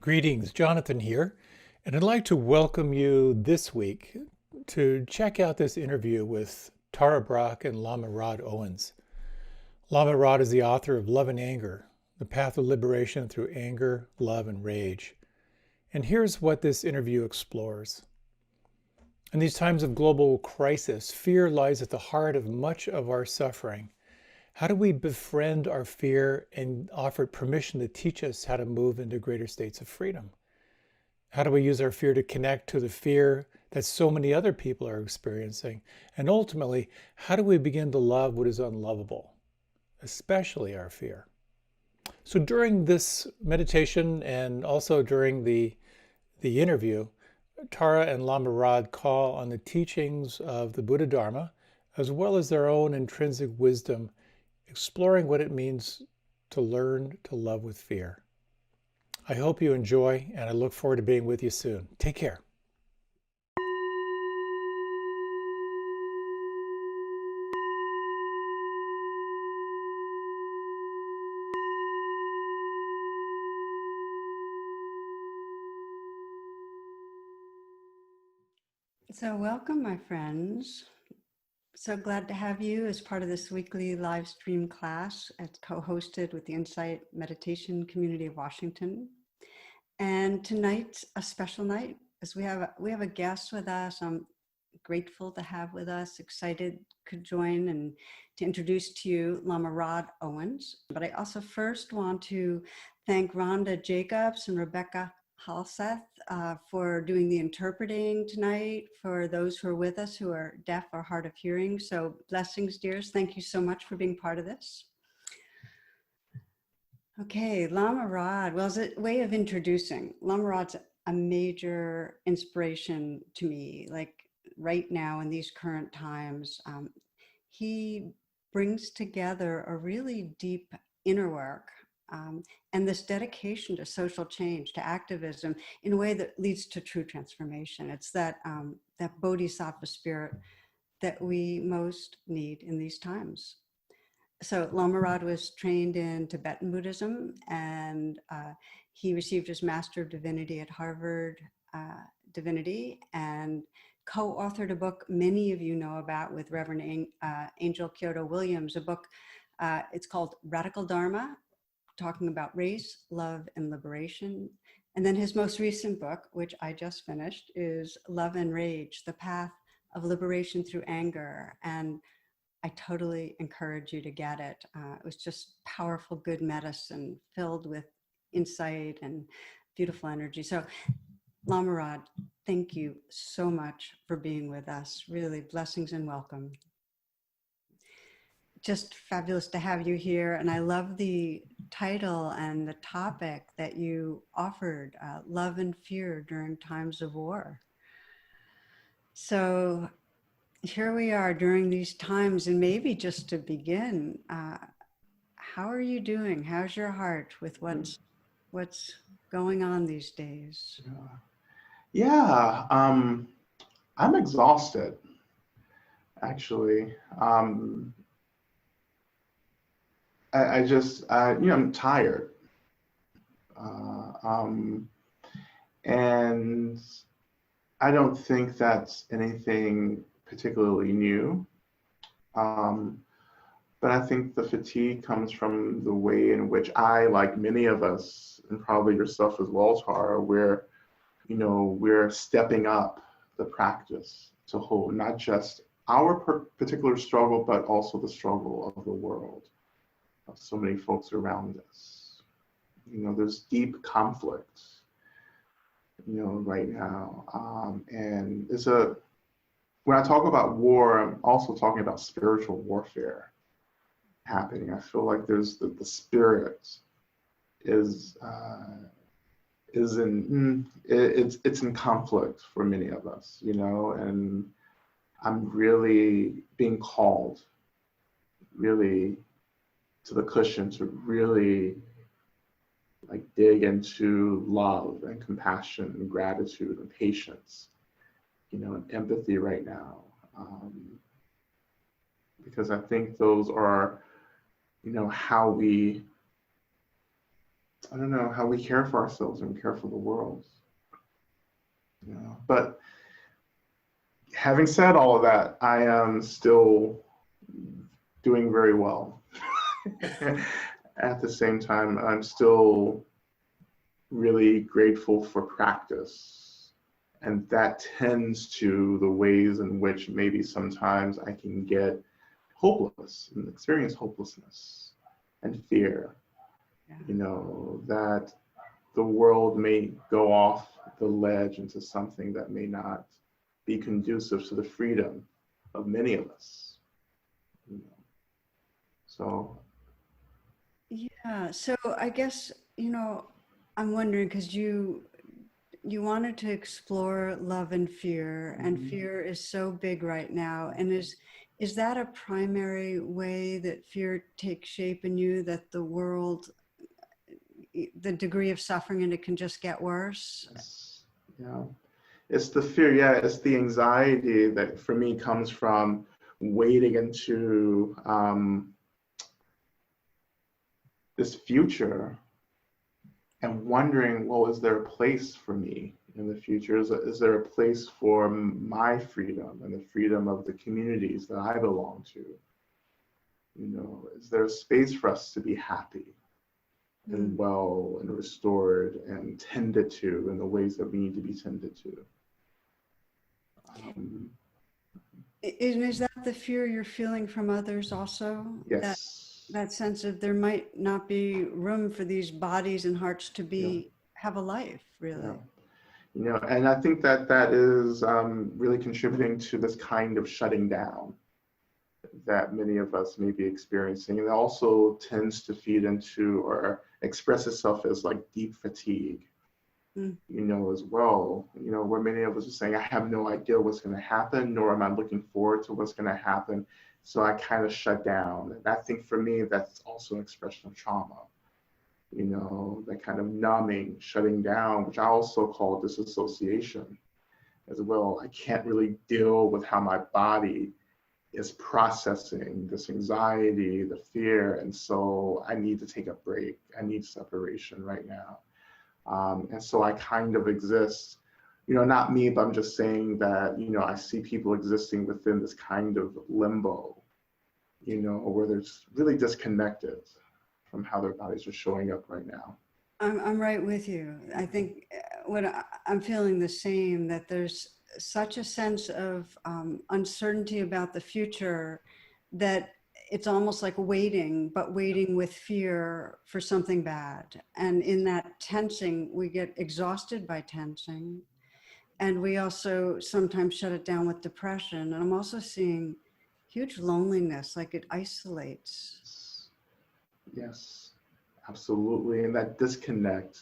Greetings, Jonathan here, and I'd like to welcome you this week to check out this interview with Tara Brach and Lama Owens. Lama is the author of Love and Anger, The Path of Liberation Through Anger, Love, and Rage. And here's what this interview explores. In these times of global crisis, fear lies at the heart of much of our suffering. How do we befriend our fear and offer it permission to teach us how to move into greater states of freedom? How do we use our fear to connect to the fear that so many other people are experiencing? And ultimately, how do we begin to love what is unlovable, especially our fear? So during this meditation and also during the interview, Tara and Lama call on the teachings of the Buddha Dharma, as well as their own intrinsic wisdom, exploring what it means to learn to love with fear. I hope you enjoy, and I look forward to being with you soon. Take care. So welcome, my friends. So glad to have you as part of this weekly live stream class. It's co-hosted with the Insight Meditation Community of Washington. And tonight's a special night as we have a guest with us. I'm grateful to have with us, excited could join and to introduce to you Lama Owens. But I also first want to thank Rhonda Jacobs and Rebecca Halseth for doing the interpreting tonight for those who are with us who are deaf or hard of hearing. So blessings, dears. Thank you so much for being part of this. Okay, Lama Rod. Well, as a way of introducing, Lama Rod's a major inspiration to me. Like right now in these current times, he brings together a really deep inner work and this dedication to social change, to activism, in a way that leads to true transformation. It's that that bodhisattva spirit that we most need in these times. So Lama was trained in Tibetan Buddhism, and he received his Master of Divinity at Harvard Divinity, and co-authored a book many of you know about with Reverend Angel Kyoto Williams, a book, it's called Radical Dharma, talking about race, love, and liberation. And then his most recent book, which I just finished, is Love and Rage, The Path of Liberation Through Anger. And I totally encourage you to get it. It was just powerful, good medicine filled with insight and beautiful energy. So Lama thank you so much for being with us. Really, blessings and welcome. Just fabulous to have you here. And I love the title and the topic that you offered, love and fear during times of war. So here we are during these times, and maybe just to begin, how are you doing? How's your heart with what's going on these days? Yeah, I'm exhausted, actually. I just, I'm tired. And I don't think that's anything particularly new. But I think the fatigue comes from the way in which I, like many of us, and probably yourself as well, Tara, we're stepping up the practice to hold not just our particular struggle, but also the struggle of the world, of so many folks around us. There's deep conflict, right now. And when I talk about war, I'm also talking about spiritual warfare happening. I feel like there's the spirit is it's in conflict for many of us, and I'm really being called really to the cushion to really like dig into love and compassion and gratitude and patience, and empathy right now. Because I think those are, how we I don't know, how we care for ourselves and care for the world. You know, but having said all of that, I am still doing very well. At the same time, I'm still really grateful for practice. And that tends to the ways in which maybe sometimes I can get hopeless and experience hopelessness and fear. Yeah. You know, that the world may go off the ledge into something that may not be conducive to the freedom of many of us. You know. So Yeah. So I guess, I'm wondering because you wanted to explore love and fear is so big right now. And is that a primary way that fear takes shape in you, that the world, the degree of suffering and it can just get worse? yes, yeah, it's the fear. Yeah, it's the anxiety that for me comes from wading into this future and wondering, well, is there a place for me in the future? Is there a place for my freedom and the freedom of the communities that I belong to? You know, is there a space for us to be happy and well and restored and tended to in the ways that we need to be tended to? And is that the fear you're feeling from others also? Yes. That sense of there might not be room for these bodies and hearts to Yeah. have a life, Yeah. really. You know, and I think that that is really contributing to this kind of shutting down that many of us may be experiencing. And it also tends to feed into or express itself as like deep fatigue, you know, as well, you know, where many of us are saying, I have no idea what's going to happen, nor am I looking forward to what's going to happen. So I kind of shut down. And I think for me, that's also an expression of trauma, you know, that kind of numbing, shutting down, which I also call disassociation as well. I can't really deal with how my body is processing this anxiety, the fear. And so I need to take a break. I need separation right now. And so I kind of exist, you know, not me, but I'm just saying that, you know, I see people existing within this kind of limbo, you know, where they're just really disconnected from how their bodies are showing up right now. I'm right with you. I think I'm feeling the same, that there's such a sense of uncertainty about the future that it's almost like waiting, but waiting with fear for something bad. And in that tensing, we get exhausted by tensing. And we also sometimes shut it down with depression. And I'm also seeing huge loneliness, like it isolates. Yes, absolutely. And that disconnect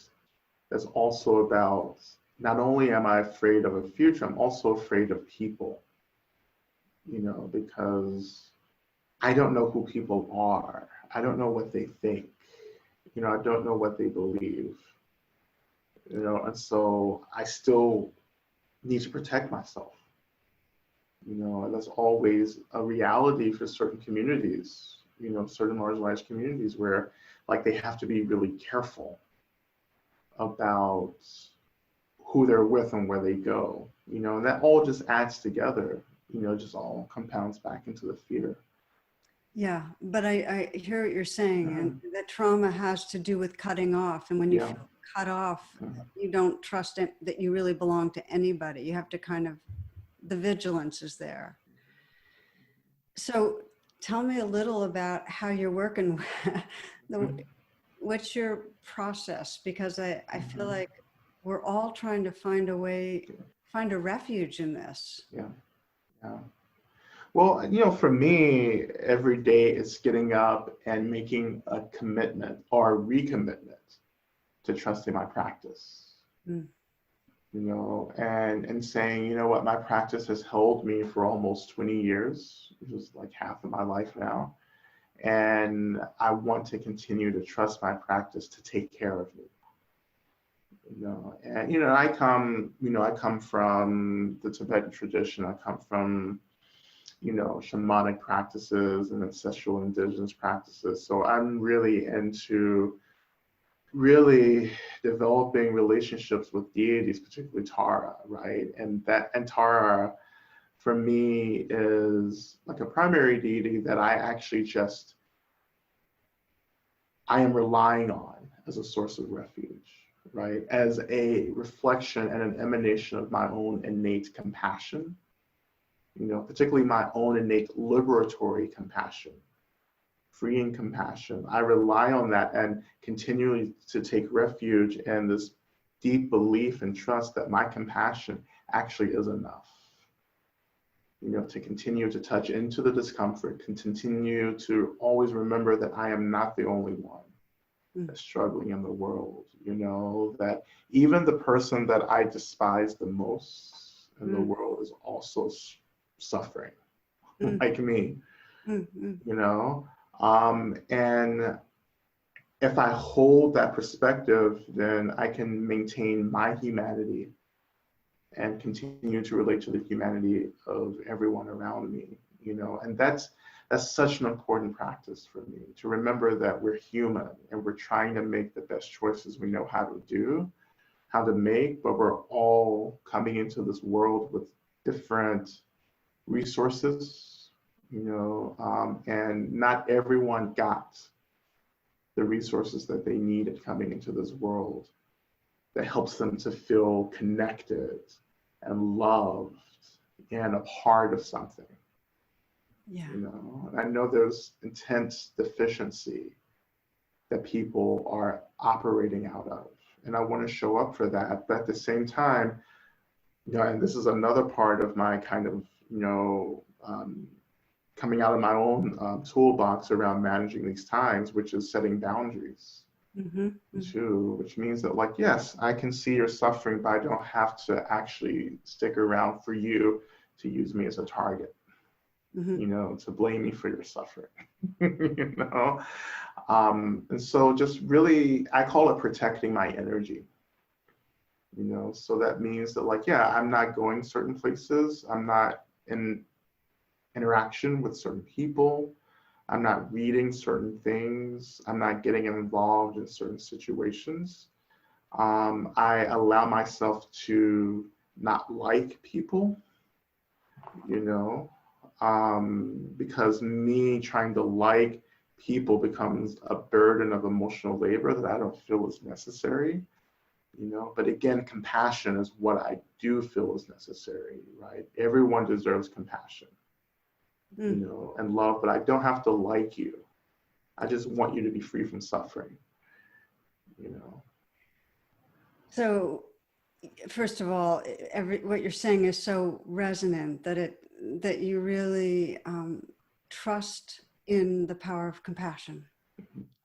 is also about not only am I afraid of a future, I'm also afraid of people, you know, because I don't know who people are. I don't know what they think. You know, I don't know what they believe. You know, and so I still need to protect myself. You know, and that's always a reality for certain communities, you know, certain marginalized communities where like they have to be really careful about who they're with and where they go, you know, and that all just adds together, you know, just all compounds back into the fear. Yeah, but I hear what you're saying, and that trauma has to do with cutting off. And when you Yeah. feel cut off, you don't trust it, that you really belong to anybody. You have to kind of, the vigilance is there. So tell me a little about how you're working. What's your process? Because I feel like we're all trying to find a way, find a refuge in this. Yeah. Yeah. Well, you know, for me, every day it's getting up and making a commitment or a recommitment to trusting my practice, you know, and saying, you know what, my practice has held me for almost 20 years, which is like half of my life now. And I want to continue to trust my practice to take care of me. You know, and I come from the Tibetan tradition. I come from, you know, shamanic practices and ancestral indigenous practices. So I'm really into really developing relationships with deities, particularly Tara, right? And Tara for me is like a primary deity that I am relying on as a source of refuge, right? As a reflection and an emanation of my own innate compassion, particularly my own innate liberatory compassion, freeing compassion. I rely on that and continually to take refuge in this deep belief and trust that my compassion actually is enough. To continue to touch into the discomfort, continue to always remember that I am not the only one that's struggling in the world, that even the person that I despise the most in the world is also suffering, like me, And if I hold that perspective, then I can maintain my humanity and continue to relate to the humanity of everyone around me, and that's such an important practice for me, to remember that we're human and we're trying to make the best choices we know how to make, but we're all coming into this world with different resources, and not everyone got the resources that they needed coming into this world that helps them to feel connected and loved and a part of something. And I know there's intense deficiency that people are operating out of, and I want to show up for that. But at the same time, and this is another part of my kind of, coming out of my own toolbox around managing these times, which is setting boundaries. Too, which means that, like, yes, I can see you're suffering, but I don't have to actually stick around for you to use me as a target, to blame me for your suffering, And so just really, I call it protecting my energy, so that means that, like, yeah, I'm not going certain places, I'm not in interaction with certain people, I'm not reading certain things, I'm not getting involved in certain situations. I allow myself to not like people, because me trying to like people becomes a burden of emotional labor that I don't feel is necessary, But again, compassion is what I do feel is necessary, right? Everyone deserves compassion. And love, but I don't have to like you. I just want you to be free from suffering, So, first of all, what you're saying is so resonant that you really trust in the power of compassion,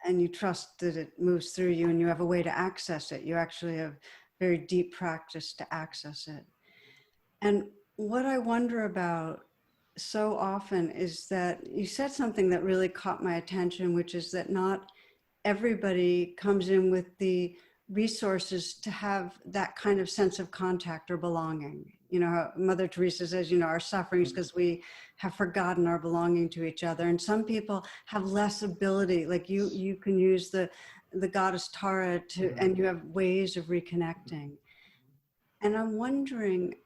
and you trust that it moves through you, and you have a way to access it. You actually have very deep practice to access it. And what I wonder about so often is that you said something that really caught my attention, which is that not everybody comes in with the resources to have that kind of sense of contact or belonging. Mother Teresa says, our suffering is because we have forgotten our belonging to each other. And some people have less ability, like you can use the goddess Tara and you have ways of reconnecting. And I'm wondering,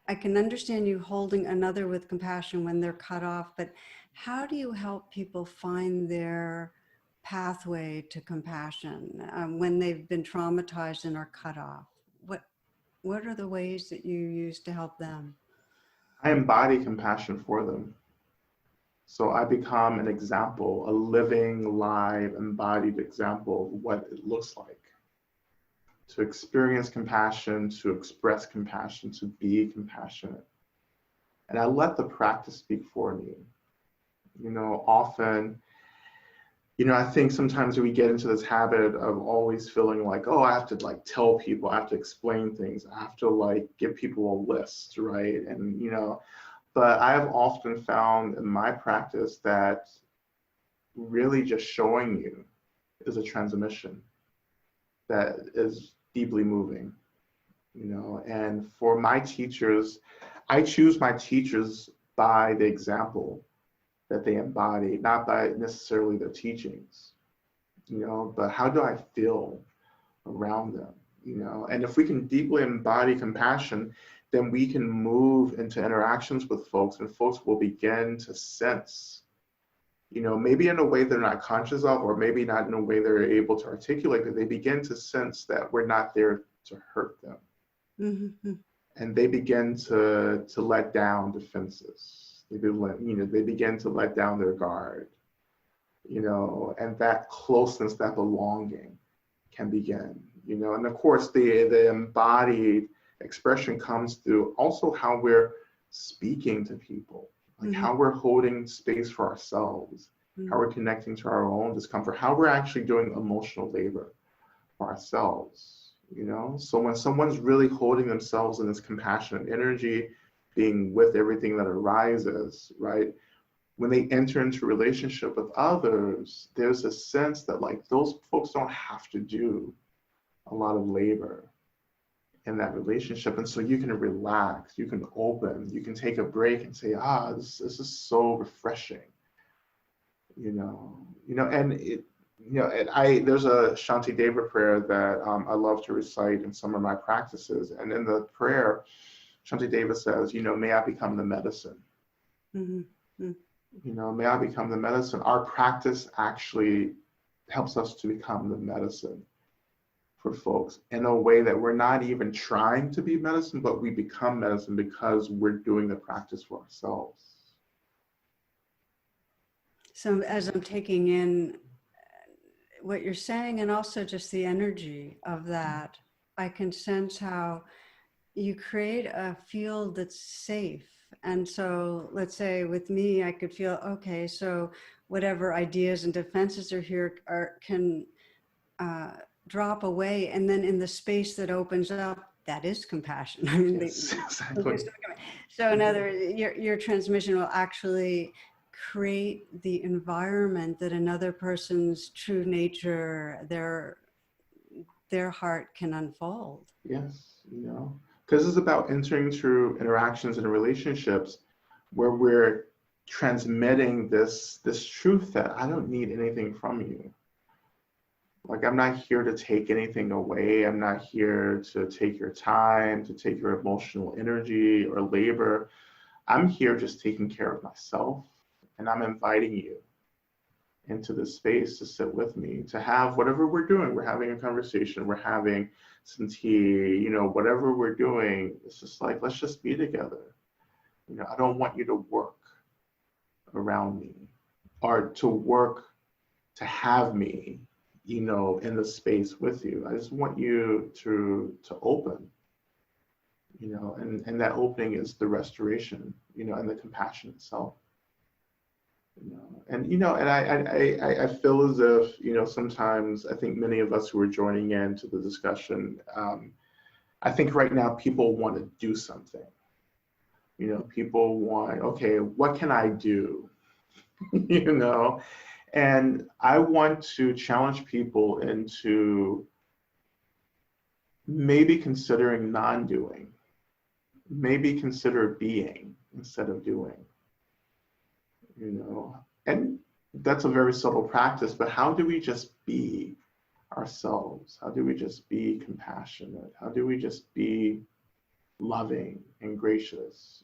I can understand you holding another with compassion when they're cut off, but how do you help people find their pathway to compassion when they've been traumatized and are cut off? What are the ways that you use to help them? I embody compassion for them. So I become an example, a living, live, embodied example of what it looks like to experience compassion, to express compassion, to be compassionate. And I let the practice speak for me. Often, I think sometimes we get into this habit of always feeling like, oh, I have to like tell people, I have to explain things, I have to like give people a list, right? And, but I have often found in my practice that really just showing you is a transmission that is deeply moving, and for my teachers, I choose my teachers by the example that they embody, not by necessarily their teachings, but how do I feel around them? And if we can deeply embody compassion, then we can move into interactions with folks, and folks will begin to sense, maybe in a way they're not conscious of, or maybe not in a way they're able to articulate, but they begin to sense that we're not there to hurt them. Mm-hmm. And they begin to let down defenses. They begin to let down their guard, and that closeness, that belonging can begin, and of course the embodied expression comes through also how we're speaking to people, like how we're holding space for ourselves, how we're connecting to our own discomfort, how we're actually doing emotional labor for ourselves. So when someone's really holding themselves in this compassionate energy, being with everything that arises, right? When they enter into relationship with others, there's a sense that like those folks don't have to do a lot of labor in that relationship. And so you can relax, you can open, you can take a break and say, this is so refreshing, and it, and there's a Shanti Deva prayer that I love to recite in some of my practices. And in the prayer, Shanti Deva says, may I become the medicine. Mm-hmm. May I become the medicine. Our practice actually helps us to become the medicine for folks in a way that we're not even trying to be medicine, but we become medicine because we're doing the practice for ourselves. So as I'm taking in what you're saying, and also just the energy of that, I can sense how you create a field that's safe. And so let's say with me, I could feel, okay, so whatever ideas and defenses are here can drop away. And then in the space that opens up, that is compassion. I mean, Yes, exactly. So in other words, your transmission will actually create the environment that another person's true nature, their heart can unfold. Yes, because it's about entering through interactions and relationships where we're transmitting this truth that I don't need anything from you. Like, I'm not here to take anything away. I'm not here to take your time, to take your emotional energy or labor. I'm here just taking care of myself. And I'm inviting you into this space to sit with me, to have whatever we're doing. We're having a conversation, we're having some tea, whatever we're doing. It's just like, let's just be together. I don't want you to work around me or to work to have me, in the space with you. I just want you to open, and that opening is the restoration, and the compassion itself. And I feel as if, sometimes I think many of us who are joining in to the discussion, I think right now people want to do something. People want, okay, what can I do? And I want to challenge people into maybe considering non-doing, maybe consider being instead of doing. And that's a very subtle practice, but how do we just be ourselves? How do we just be compassionate? How do we just be loving and gracious,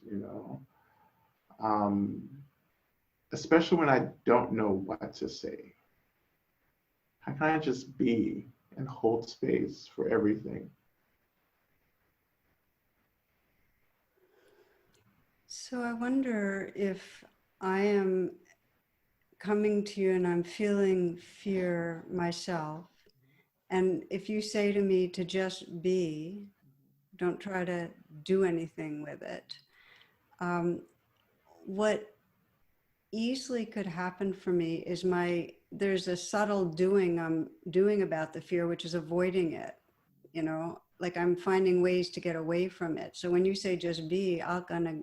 especially when I don't know what to say? How can I just be and hold space for everything? So I wonder if I am coming to you and I'm feeling fear myself, and if you say to me to just be, don't try to do anything with it, what easily could happen for me is there's a subtle doing I'm doing about the fear, which is avoiding it, like I'm finding ways to get away from it. So when you say just be, I'm gonna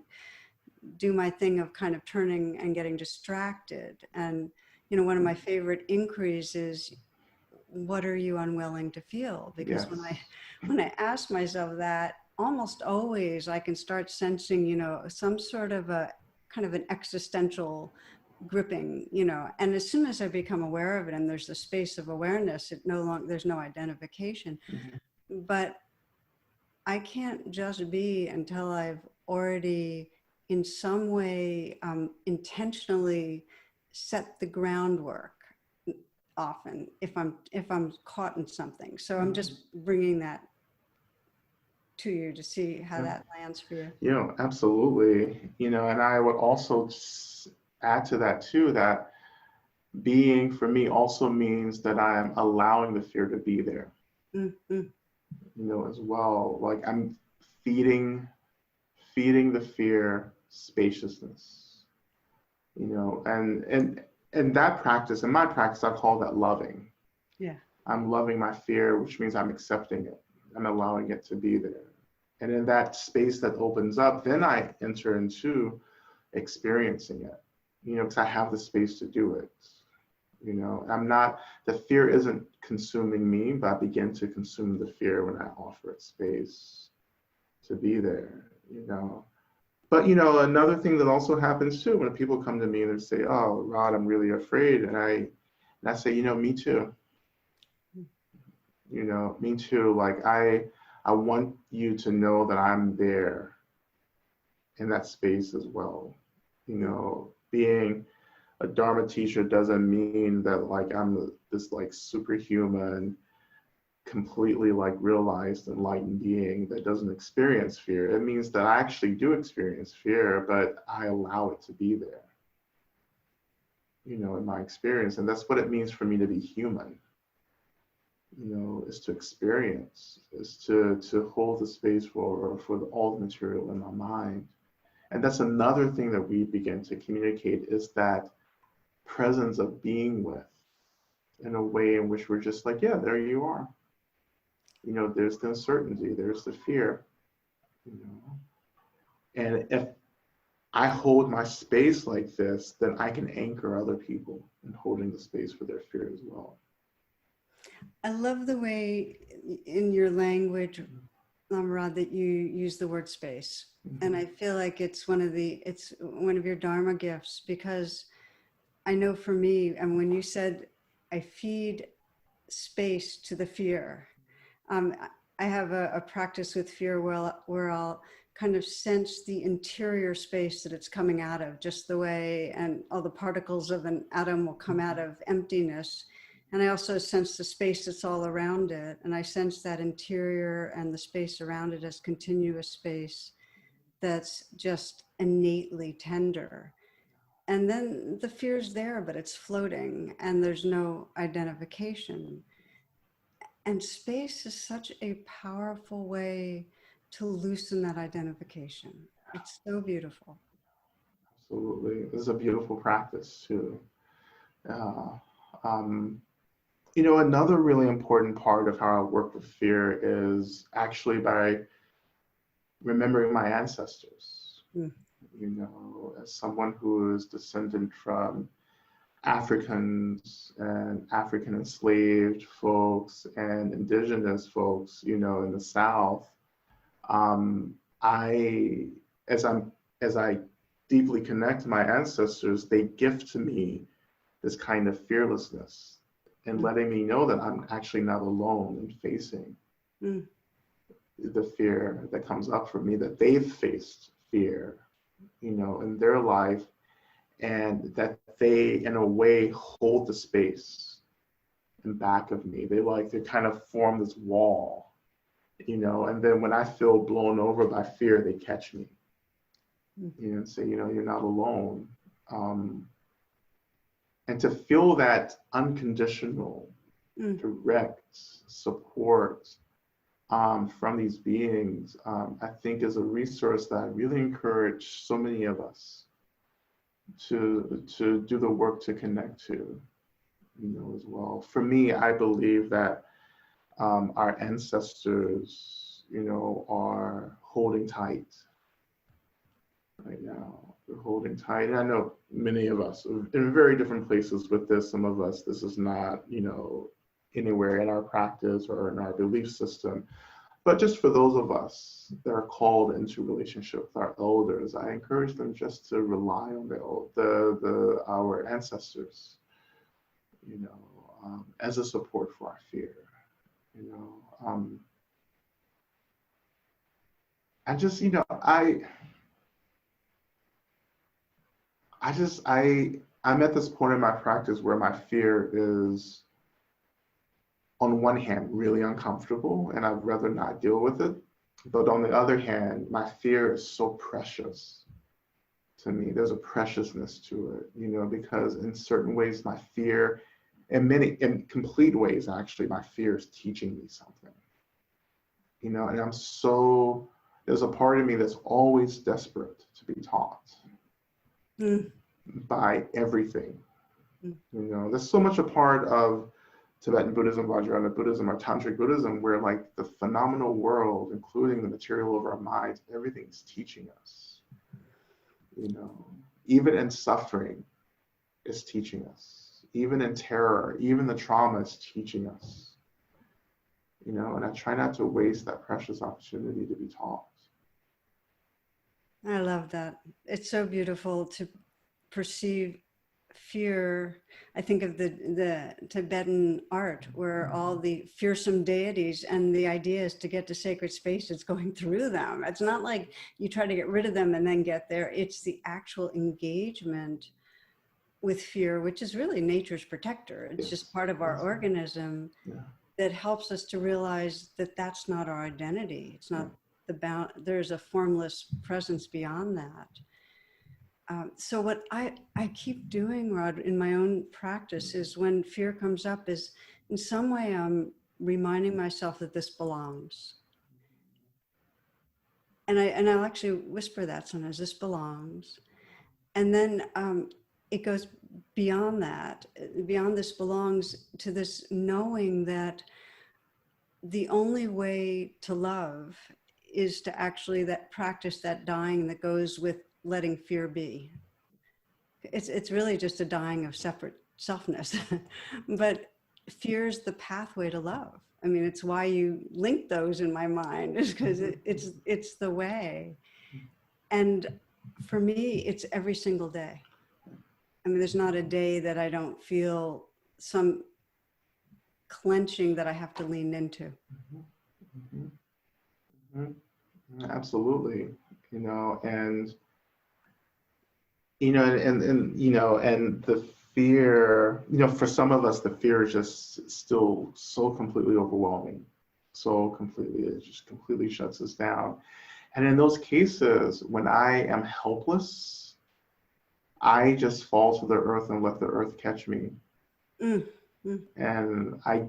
do my thing of kind of turning and getting distracted. And, one of my favorite inquiries is, what are you unwilling to feel? Because Yes. when I ask myself that, almost always I can start sensing, some sort of a kind of an existential gripping, and as soon as I become aware of it and there's the space of awareness, there's no identification. But I can't just be until I've already in some way intentionally set the groundwork, often if I'm caught in something. So I'm just bringing that to you to see how that lands for you. Absolutely. And I would also add to that too, that being for me also means that I am allowing the fear to be there. As well. Like I'm feeding the fear spaciousness. And that practice, in my practice, I call that loving. Yeah. I'm loving my fear, which means I'm accepting it. I'm allowing it to be there. And in that space that opens up, then I enter into experiencing it, because I have the space to do it. The fear isn't consuming me, but I begin to consume the fear when I offer it space to be there, But, another thing that also happens too, when people come to me and they say, oh, Rod, I'm really afraid. And I say, me too. Me too. Like I want you to know that I'm there in that space as well. Being a Dharma teacher doesn't mean that like I'm this like superhuman, completely like realized enlightened being that doesn't experience fear. It means that I actually do experience fear, but I allow it to be there, in my experience. And that's what it means for me to be human, is to experience, is to hold the space for all the material in my mind. And that's another thing that we begin to communicate, is that presence of being with, in a way in which we're just like, yeah, there you are. There's the uncertainty, there's the fear, And if I hold my space like this, then I can anchor other people in holding the space for their fear as well. I love the way in your language, Lama, that you use the word space. And I feel like it's one of your Dharma gifts, because I know for me, and when you said I feed space to the fear, I have a practice with fear where I'll kind of sense the interior space that it's coming out of, just the way, and all the particles of an atom will come out of emptiness. And I also sense the space that's all around it. And I sense that interior and the space around it as continuous space that's just innately tender. And then the fear's there, but it's floating and there's no identification. And space is such a powerful way to loosen that identification. It's so beautiful. Absolutely. This is a beautiful practice too. Another really important part of how I work with fear is actually by remembering my ancestors. As someone who is descendant from Africans and African enslaved folks and indigenous folks, in the South, as I deeply connect to my ancestors, they gift to me this kind of fearlessness and letting me know that I'm actually not alone in facing the fear that comes up for me, that they've faced fear, in their life, and that they, in a way, hold the space in back of me. They kind of form this wall, and then when I feel blown over by fear, they catch me, and say, you're not alone. And to feel that unconditional, direct support from these beings, I think is a resource that I really encourage so many of us to do the work to connect to, as well. For me, I believe that our ancestors, are holding tight right now. They're holding tight. And I know many of us are in very different places with this. Some of us, this is not, anywhere in our practice or in our belief system. But just for those of us that are called into relationship with our elders, I encourage them just to rely on our ancestors, you know, as a support for our fear. You know, I just, you know, I'm at this point in my practice where my fear is, on one hand, really uncomfortable, and I'd rather not deal with it. But on the other hand, my fear is so precious to me. There's a preciousness to it, you know, because in certain ways, my fear, in complete ways, actually, my fear is teaching me something, you know, and there's a part of me that's always desperate to be taught by everything. You know, there's so much a part of Tibetan Buddhism, Vajrayana Buddhism, or Tantric Buddhism, where like the phenomenal world, including the material of our minds, everything's teaching us. You know, even in suffering, is teaching us. Even in terror, even the trauma is teaching us. You know, and I try not to waste that precious opportunity to be taught. I love that. It's so beautiful to perceive fear. I think of the Tibetan art where all the fearsome deities, and the idea is to get to sacred spaces going through them. It's not like you try to get rid of them and then get there. It's the actual engagement with fear, which is really nature's protector. It's just part of our organism that helps us to realize that that's not our identity. It's not there's a formless presence beyond that. So what I keep doing, Rod, in my own practice is when fear comes up is in some way I'm reminding myself that this belongs. And I'll actually whisper that sometimes, this belongs. And then it goes beyond that, beyond this belongs, to this knowing that the only way to love is to actually practice that dying that goes with letting fear be. It's really just a dying of separate selfness, but fear is the pathway to love. I mean, it's why you link those in my mind, is because it's the way. And for me, it's every single day. I mean, there's not a day that I don't feel some clenching that I have to lean into. Absolutely, you know, and you know, and you know, and the fear, you know, for some of us, the fear is just still so completely overwhelming, so completely, it just completely shuts us down. And in those cases, when I am helpless, I just fall to the earth and let the earth catch me. And I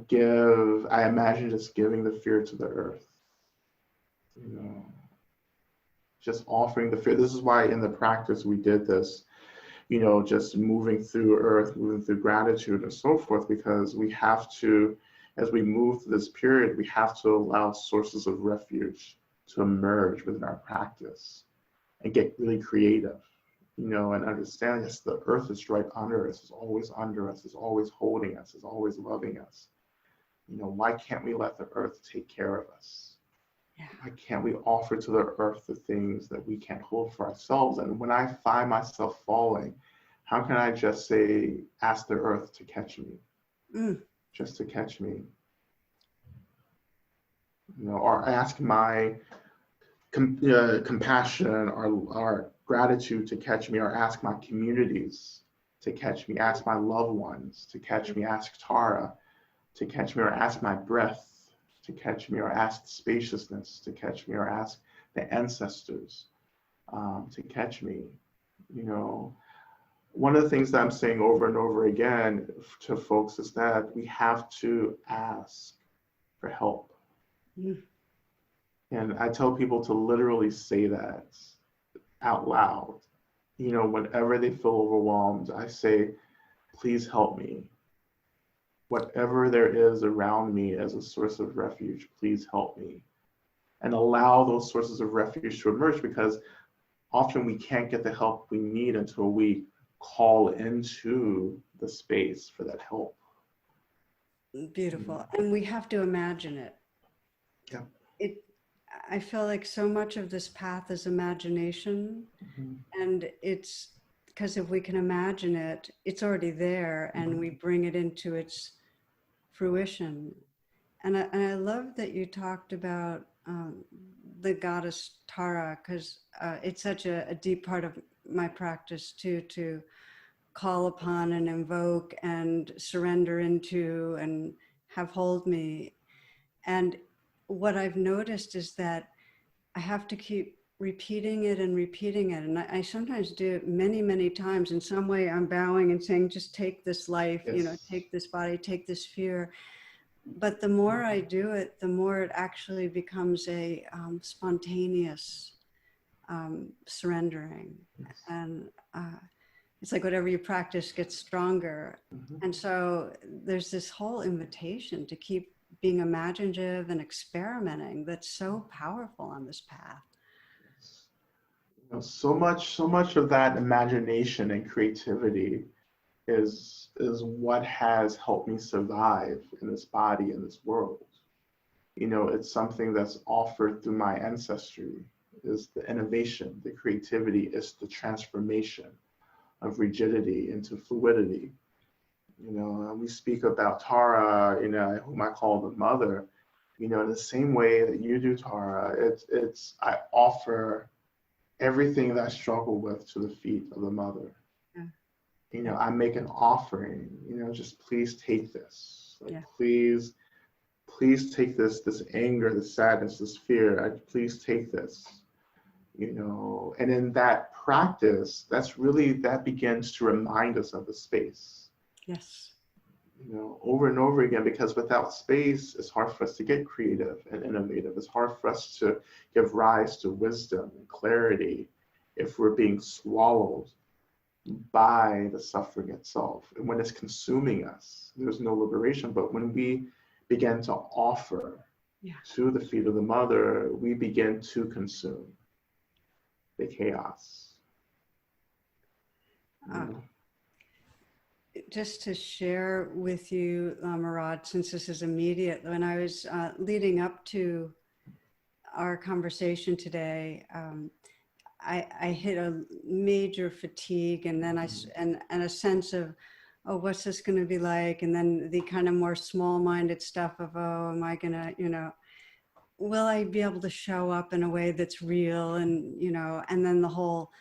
imagine just giving the fear to the earth, you know, just offering the fear. This is why in the practice we did this, you know, just moving through earth, moving through gratitude and so forth, because we have to, as we move through this period, we have to allow sources of refuge to emerge within our practice and get really creative, you know, and understand this, the earth is right under us, is always under us, is always holding us, is always loving us. You know, why can't we let the earth take care of us? Why can't we offer to the earth the things that we can't hold for ourselves? And when I find myself falling, how can I just say, ask the earth to catch me, just to catch me? You know, or ask my compassion or gratitude to catch me, or ask my communities to catch me, ask my loved ones to catch me, ask Tara to catch me, or ask my breath to catch me, or ask spaciousness to catch me, or ask the ancestors to catch me. You know, one of the things that I'm saying over and over again to folks is that we have to ask for help. And I tell people to literally say that out loud. You know, whenever they feel overwhelmed, I say, please help me. Whatever there is around me as a source of refuge, please help me. And allow those sources of refuge to emerge, because often we can't get the help we need until we call into the space for that help. Beautiful. And we have to imagine it. Yeah. I feel like so much of this path is imagination, Mhm. and it's because if we can imagine it, it's already there, and we Mhm. bring it into its fruition. And I love that you talked about the goddess Tara, because it's such a deep part of my practice too, to call upon and invoke and surrender into and have hold me. And what I've noticed is that I have to keep repeating it and repeating it. And I sometimes do it many, many times. In some way, I'm bowing and saying, just take this life, Yes. take this body, take this fear. But the more I do it, the more it actually becomes a spontaneous surrendering. Yes. And it's like whatever you practice gets stronger. Mhm. And so there's this whole invitation to keep being imaginative and experimenting that's so powerful on this path. Yes. So much of that imagination and creativity is what has helped me survive in this body, in this world. It's something that's offered through my ancestry, is the innovation, the creativity, is the transformation of rigidity into fluidity. We speak about Tara, whom I call the mother, in the same way that you do, Tara. I offer everything that I struggle with to the feet of the mother. Yeah. I make an offering, just please take this. Like, Yeah. please take this anger, this sadness, this fear. Please take this. And in that practice, that begins to remind us of the space. Yes. Over and over again, because without space, it's hard for us to get creative and innovative. It's hard for us to give rise to wisdom and clarity if we're being swallowed by the suffering itself. And when it's consuming us, there's no liberation. But when we begin to offer to the feet of the mother, we begin to consume the chaos. Just to share with you, Lama, since this is immediate, when I was leading up to our conversation today, I hit a major fatigue, and then and a sense of, oh, what's this going to be like? And then the kind of more small-minded stuff of, oh, am I going to, will I be able to show up in a way that's real? And, and then the whole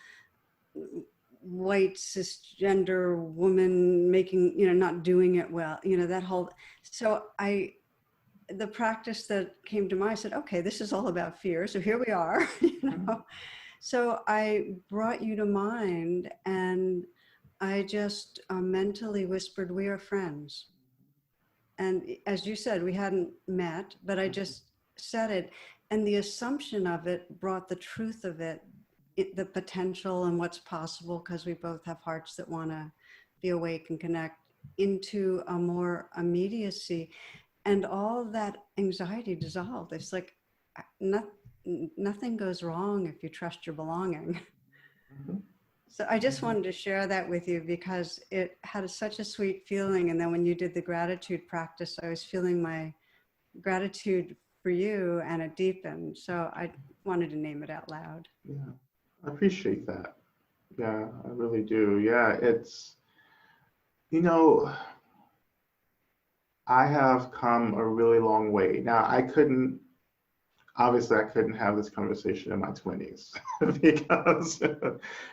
white cisgender woman making, not doing it well, that whole, so the practice that came to mind, I said, okay, this is all about fear. So here we are, So I brought you to mind, and I just mentally whispered, we are friends. And as you said, we hadn't met, but I just said it. And the assumption of it brought the truth of it, the potential and what's possible, because we both have hearts that want to be awake and connect, into a more immediacy. And all that anxiety dissolved. It's like nothing goes wrong if you trust your belonging. So I just wanted to share that with you because it had such a sweet feeling. And then when you did the gratitude practice, I was feeling my gratitude for you, and it deepened. So I wanted to name it out loud. Yeah, I appreciate that. Yeah, I really do. Yeah, it's, I have come a really long way. Now, obviously I couldn't have this conversation in my 20s because it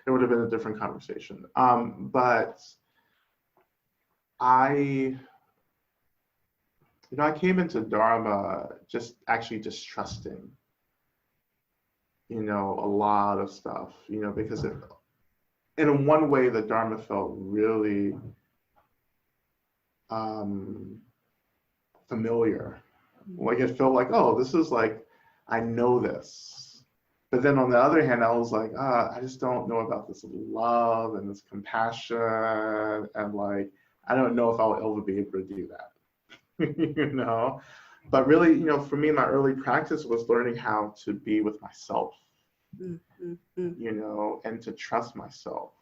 would have been a different conversation. But I came into Dharma just trusting, a lot of stuff, because in one way, the Dharma felt really familiar. Like it felt like, oh, this is like, I know this. But then on the other hand, I was like, I just don't know about this love and this compassion. And like, I don't know if I'll ever be able to do that, But really, for me, my early practice was learning how to be with myself, and to trust myself,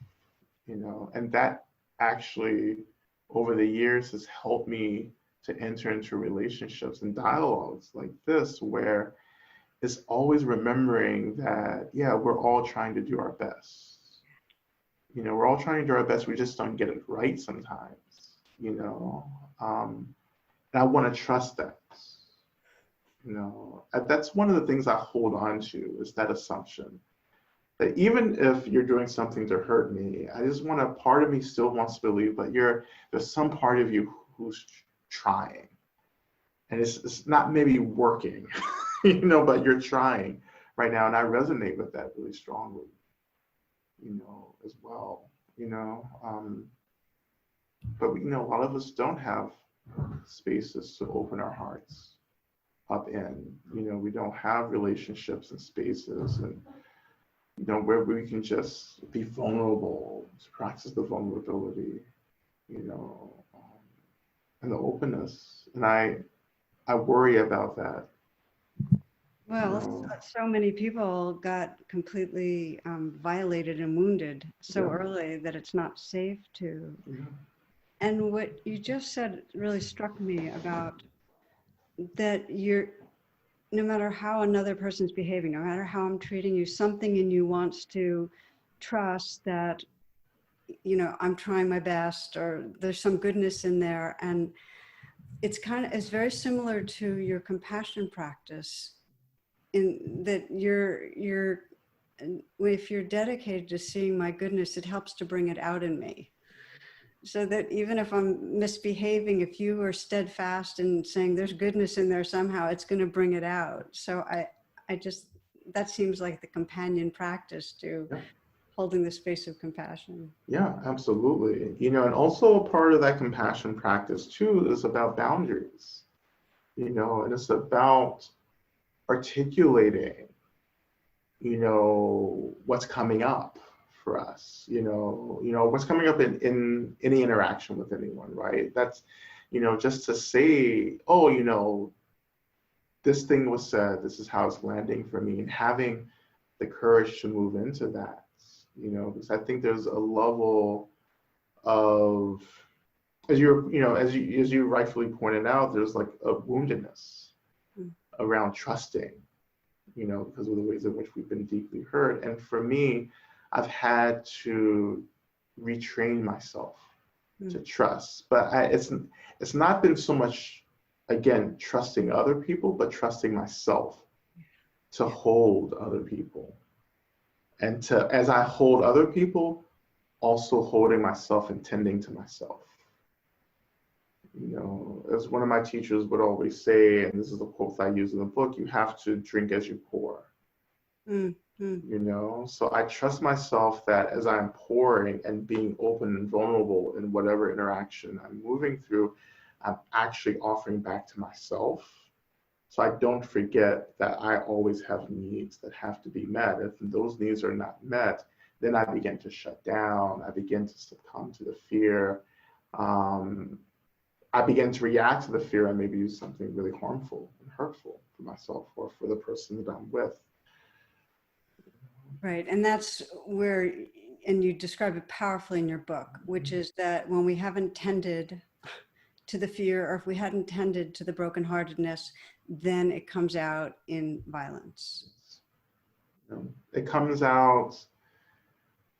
and that actually over the years has helped me to enter into relationships and dialogues like this, where it's always remembering that, yeah, we're all trying to do our best. You know, we're all trying to do our best. We just don't get it right sometimes, you know. And I want to trust that, you know. That's one of the things I hold on to, is that assumption that even if you're doing something to hurt me, I just want a part of me still wants to believe that there's some part of you who's trying. And it's not maybe working, you know, but you're trying right now. And I resonate with that really strongly, you know, as well, you know. But, you know, a lot of us don't have spaces to open our hearts up in, you know, we don't have relationships and spaces, and, you know, where we can just be vulnerable, to practice the vulnerability, you know, and the openness. And I worry about that. Well, so many people got completely violated and wounded so early that it's not safe to. Yeah. And what you just said really struck me about that no matter how another person's behaving, no matter how I'm treating you, something in you wants to trust that, you know, I'm trying my best, or there's some goodness in there. And it's very similar to your compassion practice, in that if you're dedicated to seeing my goodness, it helps to bring it out in me. So that even if I'm misbehaving, if you are steadfast in saying there's goodness in there somehow, it's going to bring it out. So that seems like the companion practice to holding the space of compassion. Yeah, absolutely. You know, and also a part of that compassion practice too is about boundaries, you know, and it's about articulating, you know, what's coming up for us, you know, what's coming up in any interaction with anyone, right? That's, you know, just to say, oh, you know, this thing was said, this is how it's landing for me, and having the courage to move into that, you know, because I think there's a level of, as you rightfully pointed out, there's like a woundedness around trusting, you know, because of the ways in which we've been deeply hurt. And for me, I've had to retrain myself to trust, but it's not been so much, again, trusting other people, but trusting myself to hold other people, and to, as I hold other people, also holding myself and tending to myself. You know, as one of my teachers would always say, and this is a quote I use in the book, you have to drink as you pour. You know, so I trust myself that as I'm pouring and being open and vulnerable in whatever interaction I'm moving through, I'm actually offering back to myself. So I don't forget that I always have needs that have to be met. If those needs are not met, then I begin to shut down. I begin to succumb to the fear. I begin to react to the fear and maybe use something really harmful and hurtful for myself or for the person that I'm with. Right. And that's where, and you describe it powerfully in your book, which is that when we haven't tended to the fear, or if we hadn't tended to the brokenheartedness, then it comes out in violence. It comes out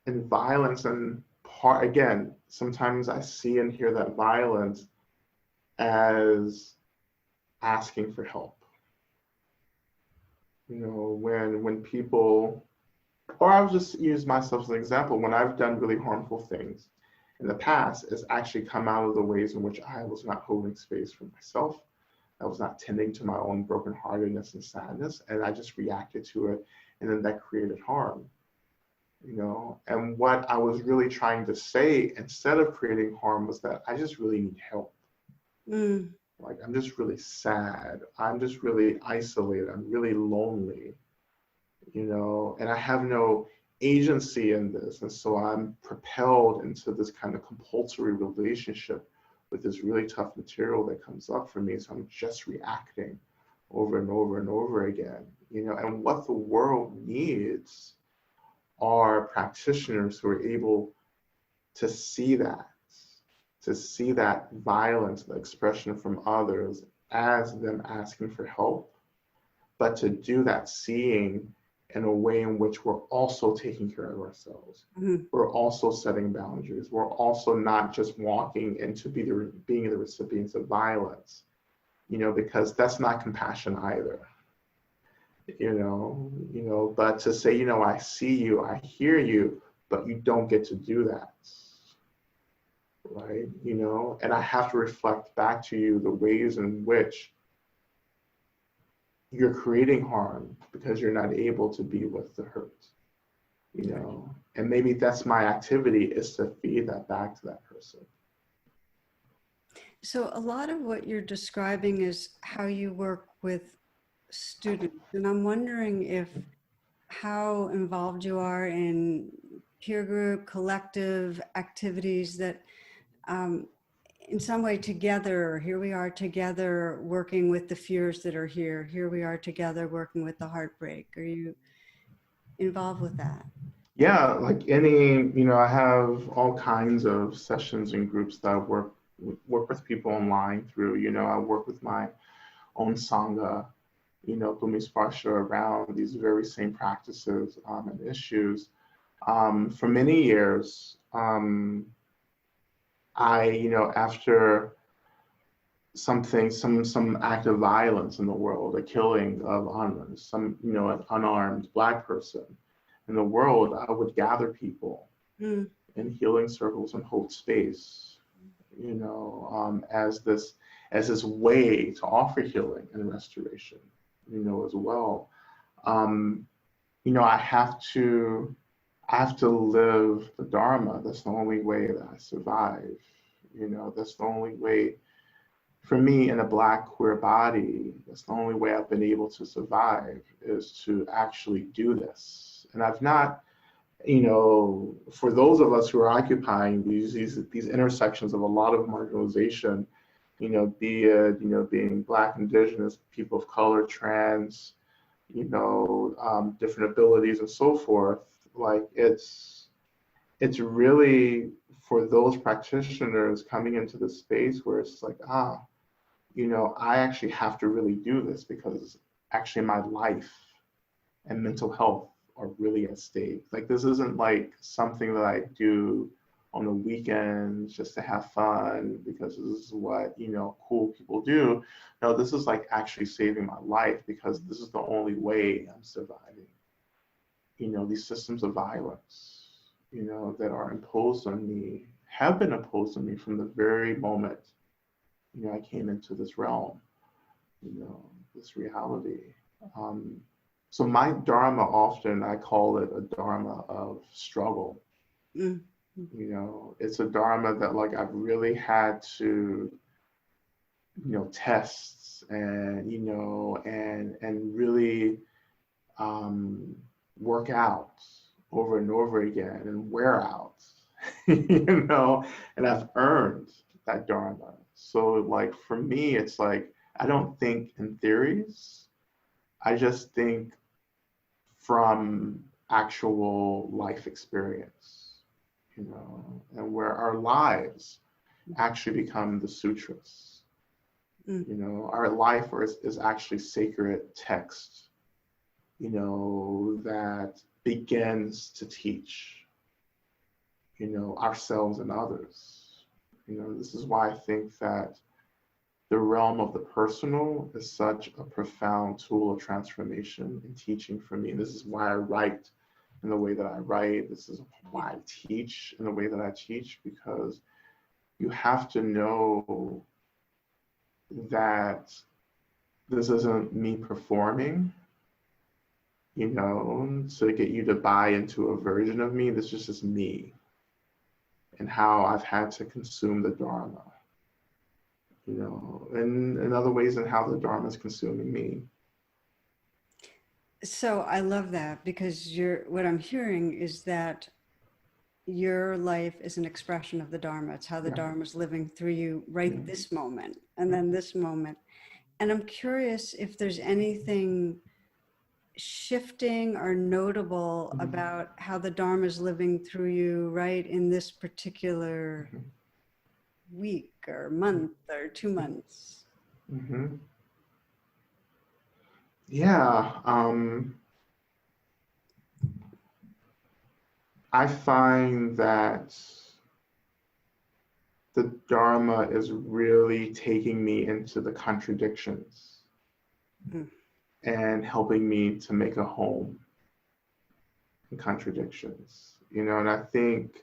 in violence, and again, sometimes I see and hear that violence as asking for help. You know, when people, or I'll just use myself as an example, when I've done really harmful things in the past, it's actually come out of the ways in which I was not holding space for myself. I was not tending to my own brokenheartedness and sadness, and I just reacted to it, and then that created harm. You know, and what I was really trying to say instead of creating harm was that I just really need help. Like, I'm just really sad. I'm just really isolated. I'm really lonely, you know, and I have no agency in this. And so I'm propelled into this kind of compulsory relationship with this really tough material that comes up for me. So I'm just reacting over and over and over again, you know, and what the world needs are practitioners who are able to see that violence, the expression from others, as them asking for help, but to do that seeing in a way in which we're also taking care of ourselves. Mm-hmm. We're also setting boundaries. We're also not just walking into being the recipients of violence, because that's not compassion either. But to say, I see you, I hear you, but you don't get to do that. Right? And I have to reflect back to you the ways in which you're creating harm because you're not able to be with the hurt, and maybe that's my activity, is to feed that back to that person. So a lot of what you're describing is how you work with students, and I'm wondering how involved you are in peer group, collective activities that in some way together, here we are together working with the fears that are here we are together working with the heartbreak. Are you involved with that? Yeah, like I have all kinds of sessions and groups that I work with people online through. I work with my own Sangha, Bumisparsha, around these very same practices and issues. For many years, after some act of violence in the world, a killing of an unarmed Black person in the world, I would gather people in healing circles and hold space, as this way to offer healing and restoration, as well. I have to live the Dharma. That's the only way that I survive. That's the only way for me in a Black queer body. That's the only way I've been able to survive, is to actually do this. And I've not, for those of us who are occupying these intersections of a lot of marginalization, be it, being Black, Indigenous, people of color, trans, different abilities and so forth, like it's really for those practitioners coming into the space where it's like, I actually have to really do this because actually my life and mental health are really at stake. Like, this isn't like something that I do on the weekends just to have fun because this is what, cool people do. No, this is like actually saving my life because this is the only way I'm surviving. These systems of violence, that are imposed on me, have been imposed on me from the very moment, I came into this realm, this reality. So my Dharma, often I call it a Dharma of struggle. It's a Dharma that, like, I've really had to, test and, and really work out over and over again and wear out, and I've earned that Dharma. So, like, for me, it's like, I don't think in theories, I just think from actual life experience, and where our lives actually become the sutras. Our life is actually sacred text, that begins to teach, ourselves and others. This is why I think that the realm of the personal is such a profound tool of transformation and teaching for me. This is why I write in the way that I write. This is why I teach in the way that I teach, because you have to know that this isn't me performing, to get you to buy into a version of me. This is just me and how I've had to consume the Dharma. And in other ways, and how the Dharma is consuming me. So I love that, because what I'm hearing is that your life is an expression of the Dharma. It's how the Dharma is living through you this moment, and then this moment. And I'm curious if there's anything shifting or notable about how the Dharma is living through you right in this particular week or month or 2 months. Yeah, I find that the Dharma is really taking me into the contradictions Mm. and helping me to make a home in contradictions. And I think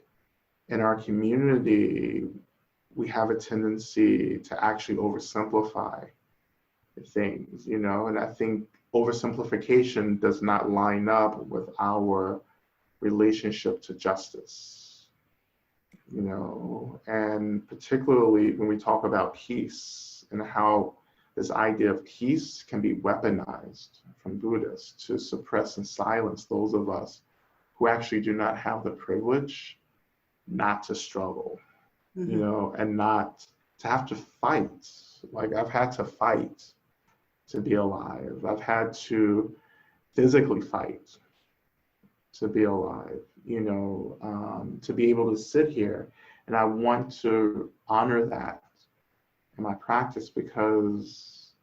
in our community, we have a tendency to actually oversimplify things, and I think oversimplification does not line up with our relationship to justice, and particularly when we talk about peace and how this idea of peace can be weaponized from Buddhists to suppress and silence those of us who actually do not have the privilege not to struggle, and not to have to fight. Like I've had to fight to be alive. I've had to physically fight to be alive, to be able to sit here. And I want to honor that in my practice because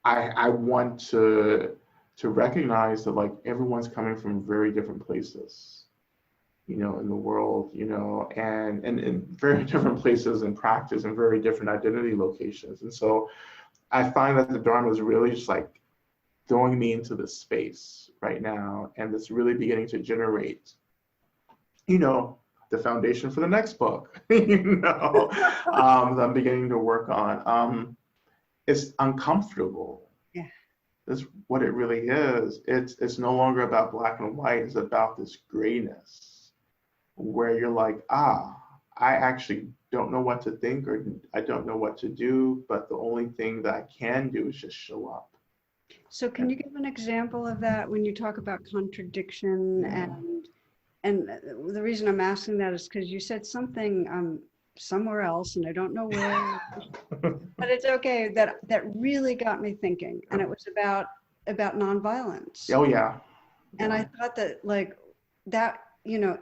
I want to recognize that like everyone's coming from very different places, in the world, and in very different places in practice and very different identity locations. And so I find that the Dharma is really just like throwing me into this space right now, and it's really beginning to generate, the foundation for the next book, that I'm beginning to work on. It's uncomfortable. Yeah. That's what it really is. It's no longer about black and white. It's about this grayness where you're like, I actually don't know what to think, or I don't know what to do, but the only thing that I can do is just show up. So can you give an example of that when you talk about contradiction? Yeah. And the reason I'm asking that is because you said something somewhere else, and I don't know where, but it's okay, that really got me thinking. And it was about nonviolence. Oh yeah. And I thought that like that,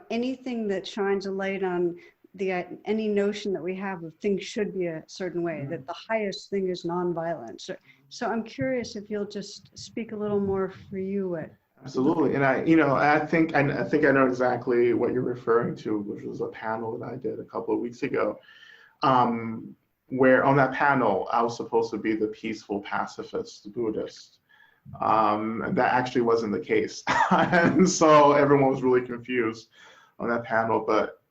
anything that shines a light on any notion that we have of things should be a certain way, that the highest thing is nonviolence. So I'm curious if you'll just speak a little more for you. Absolutely. And I think I know exactly what you're referring to, which was a panel that I did a couple of weeks ago, where on that panel, I was supposed to be the peaceful pacifist Buddhist. That actually wasn't the case. And so everyone was really confused on that panel. But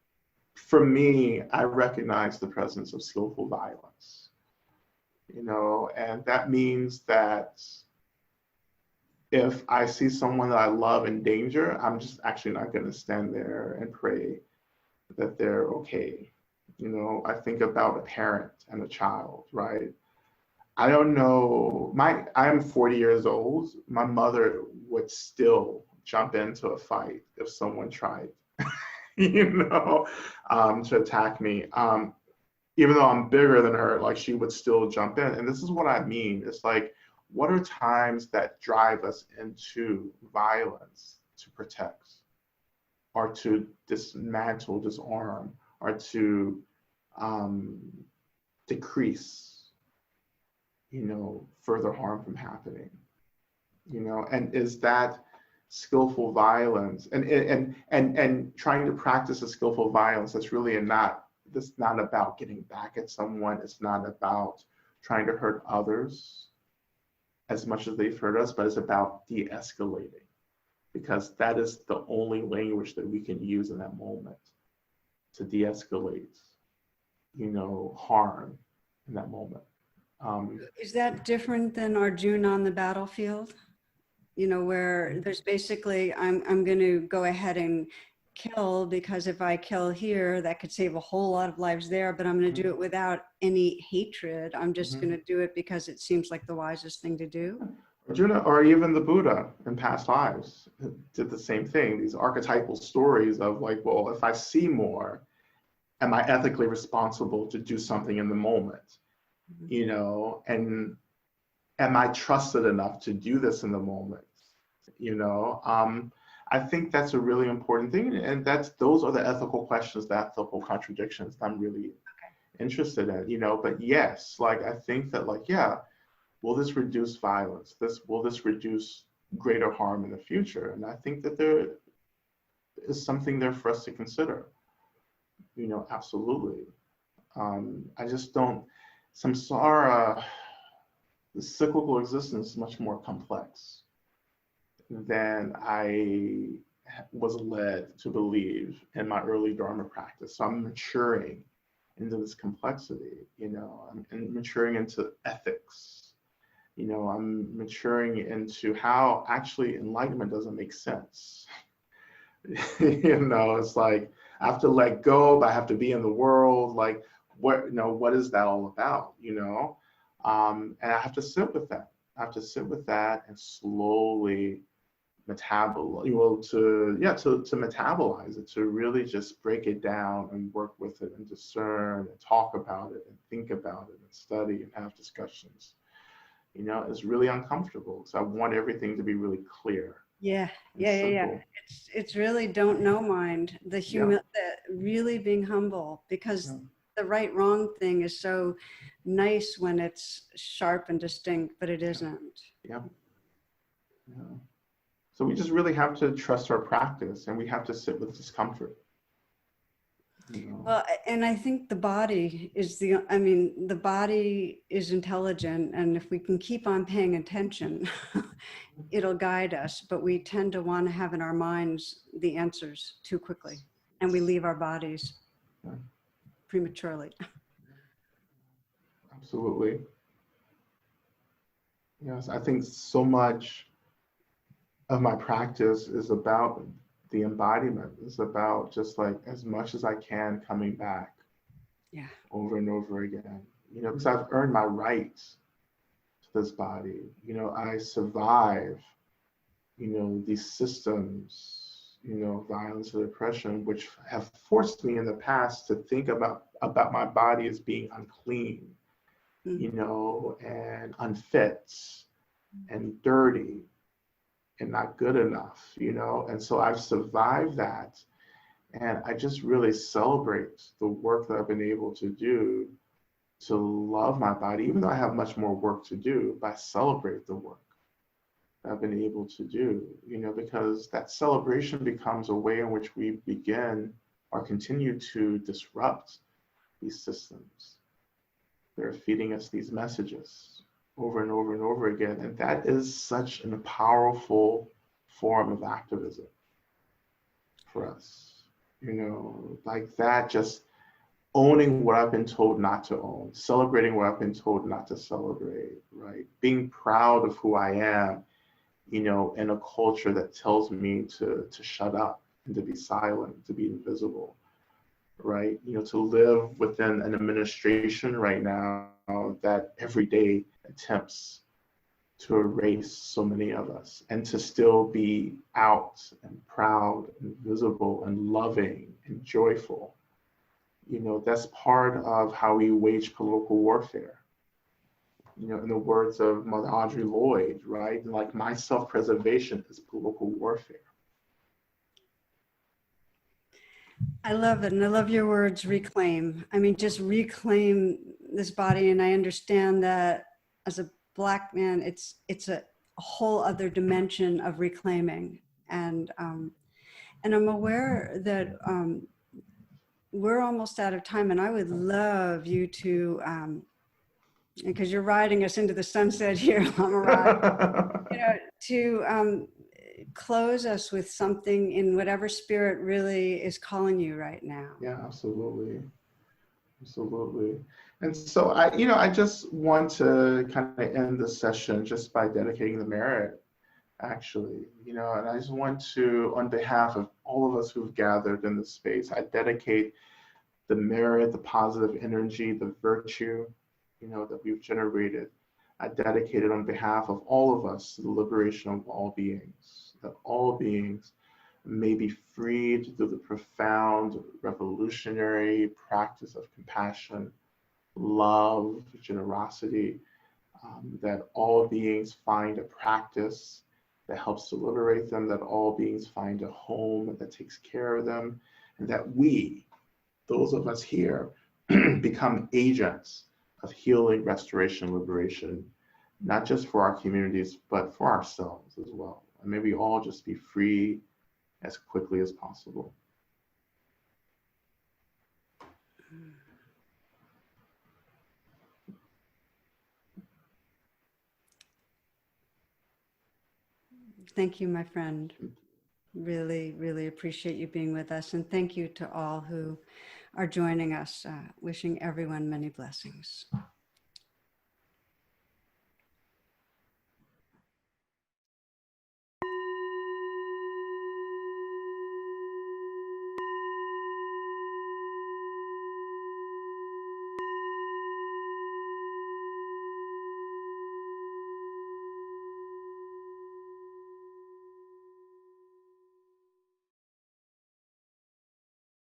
for me, I recognize the presence of skillful violence, and that means that if I see someone that I love in danger, I'm just actually not going to stand there and pray that they're okay. I think about a parent and a child, right? I don't know, I'm 40 years old. My mother would still jump into a fight if someone tried, to attack me. Even though I'm bigger than her, like she would still jump in. And this is what I mean. It's like, what are times that drive us into violence to protect, or to dismantle, disarm, or to decrease, further harm from happening, and is that skillful violence and trying to practice a skillful violence that's really not about getting back at someone. It's not about trying to hurt others as much as they've hurt us, but it's about de-escalating, because that is the only language that we can use in that moment to de-escalate, harm in that moment. Is that different than Arjuna on the battlefield? Where there's basically, I'm going to go ahead and kill, because if I kill here, that could save a whole lot of lives there, but I'm going to do it without any hatred. I'm just going to do it because it seems like the wisest thing to do. Arjuna, or even the Buddha in past lives, did the same thing. These archetypal stories of like, well, if I see more, am I ethically responsible to do something in the moment? And am I trusted enough to do this in the moment? I think that's a really important thing, and those are the ethical questions, the ethical contradictions that I'm really interested in. But yes, like I think that, like, yeah, will this reduce violence? Will this reduce greater harm in the future? And I think that there is something there for us to consider. Absolutely. I just don't, samsara, the cyclical existence is much more complex than I was led to believe in my early Dharma practice. So I'm maturing into this complexity, I'm maturing into ethics, I'm maturing into how actually enlightenment doesn't make sense. It's like I have to let go, but I have to be in the world. Like, what is that all about? And I have to sit with that. I have to sit with that and slowly metabolize, to metabolize it, to really just break it down and work with it and discern and talk about it and think about it and study and have discussions. It's really uncomfortable because I want everything to be really clear. Yeah. It's really don't know mind, the really being humble, because the right wrong thing is so nice when it's sharp and distinct, but it isn't. Yeah. So we just really have to trust our practice, and we have to sit with discomfort. Well, and I think the body is the body is intelligent, and if we can keep on paying attention, it'll guide us, but we tend to want to have in our minds the answers too quickly, and we leave our bodies prematurely. Absolutely. Yes, I think so much of my practice is about the embodiment. It's about just like as much as I can coming back over and over again, because I've earned my rights to this body. I survive, these systems, violence and oppression, which have forced me in the past to think about my body as being unclean, and unfit and dirty and not good enough, and so I've survived that. And I just really celebrate the work that I've been able to do to love my body, even though I have much more work to do, but I celebrate the work that I've been able to do, because that celebration becomes a way in which we begin or continue to disrupt these systems. They're feeding us these messages over and over and over again. And that is such a powerful form of activism for us, like that, just owning what I've been told not to own, celebrating what I've been told not to celebrate, right? Being proud of who I am, in a culture that tells me to shut up and to be silent, to be invisible, right? To live within an administration right now that every day attempts to erase so many of us, and to still be out and proud and visible and loving and joyful. That's part of how we wage political warfare. In the words of Mother Audre Lorde, right? Like, my self-preservation is political warfare. I love it. And I love your words, reclaim. I mean, just reclaim this body. And I understand that as a Black man, it's a whole other dimension of reclaiming. And I'm aware that we're almost out of time, and I would love you to, because you're riding us into the sunset here, Lama Rod, to close us with something in whatever spirit really is calling you right now. Yeah, absolutely. Absolutely. And so I just want to kind of end the session just by dedicating the merit, actually, and I just want to, on behalf of all of us who've gathered in this space, I dedicate the merit, the positive energy, the virtue, that we've generated. I dedicate it on behalf of all of us to the liberation of all beings, that all beings may be freed through the profound revolutionary practice of compassion, love, generosity, that all beings find a practice that helps to liberate them, that all beings find a home that takes care of them, and that we, those of us here, become agents of healing, restoration, liberation, not just for our communities, but for ourselves as well. And may we all just be free as quickly as possible. Thank you, my friend. Really, really appreciate you being with us. And thank you to all who are joining us. Wishing everyone many blessings.